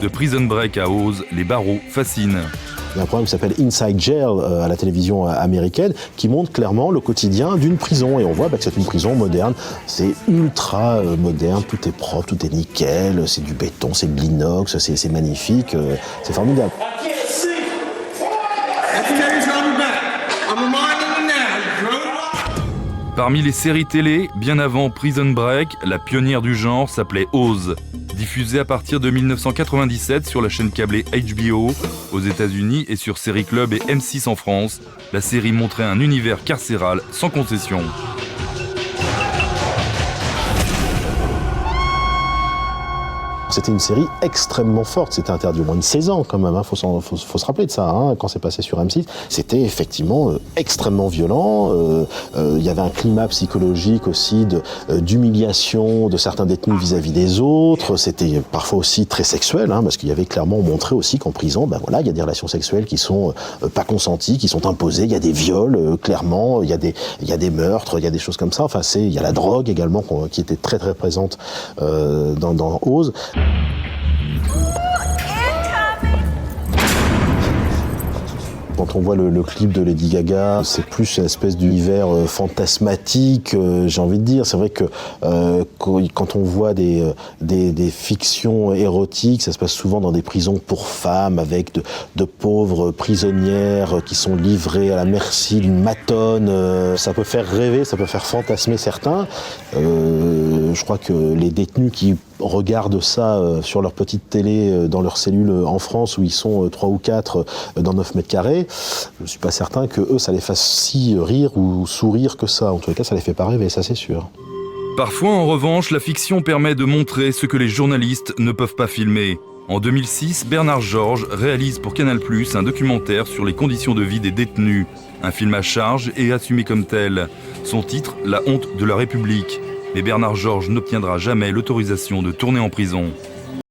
De Prison Break à Oz, les barreaux fascinent. Il y a un programme qui s'appelle Inside Jail à la télévision américaine qui montre clairement le quotidien d'une prison. Et on voit que c'est une prison moderne, c'est ultra moderne, tout est propre, tout est nickel, c'est du béton, c'est de l'inox, c'est magnifique, c'est formidable. Parmi les séries télé, bien avant Prison Break, la pionnière du genre s'appelait Oz. Diffusée à partir de 1997 sur la chaîne câblée HBO aux États-Unis et sur Série Club et M6 en France, la série montrait un univers carcéral sans concession. C'était une série extrêmement forte, c'était interdit au moins de 16 ans quand même, faut se rappeler de ça, quand c'est passé sur M6. C'était effectivement extrêmement violent, il y avait un climat psychologique aussi d'humiliation de certains détenus vis-à-vis des autres, c'était parfois aussi très sexuel, parce qu'il y avait clairement montré aussi qu'en prison, il y a des relations sexuelles qui sont pas consenties, qui sont imposées, il y a des viols, clairement, il y a des meurtres, il y a des choses comme ça, il y a la drogue également qui était très très présente dans Oz. Quand on voit le clip de Lady Gaga, c'est plus une espèce d'univers fantasmatique, j'ai envie de dire. C'est vrai que quand on voit des fictions érotiques, ça se passe souvent dans des prisons pour femmes, avec de pauvres prisonnières qui sont livrées à la merci d'une matonne. Ça peut faire rêver, ça peut faire fantasmer certains. Je crois que les détenus qui regardent ça sur leur petite télé dans leur cellule en France où ils sont 3 ou 4 dans 9 mètres carrés, je ne suis pas certain que eux ça les fasse si rire ou sourire que ça. En tout cas, ça les fait pas rêver, ça c'est sûr. Parfois, en revanche, la fiction permet de montrer ce que les journalistes ne peuvent pas filmer. En 2006, Bernard Georges réalise pour Canal+ un documentaire sur les conditions de vie des détenus. Un film à charge et assumé comme tel. Son titre, La honte de la République. Mais Bernard Georges n'obtiendra jamais l'autorisation de tourner en prison.